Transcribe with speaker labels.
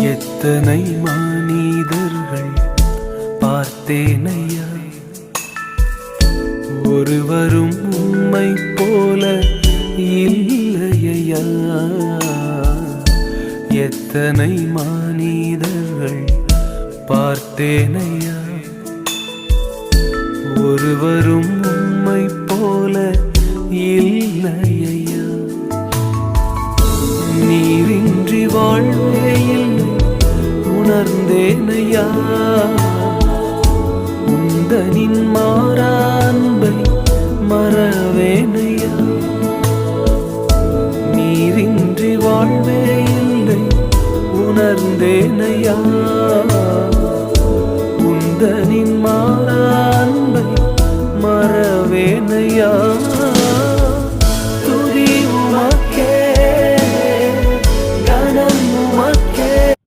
Speaker 1: எத்தனை மனிதர்கள் பார்த்தேனையா, ஒருவரும் உம்மை போல இல்லையா. எத்தனை மனிதர்கள் பார்த்தேனையா, ஒருவரும் உம்மை போல இல்லையா. நீரின்றி வாழ்வே இல்லை உணர்ந்தேனையா, உந்தனின் மாறா அன்பை மறவேனையா. நீரின்றி வாழ்வே இல்லை உணர்ந்தேனையா, உந்தனின் மாறா அன்பை மறவேனையா.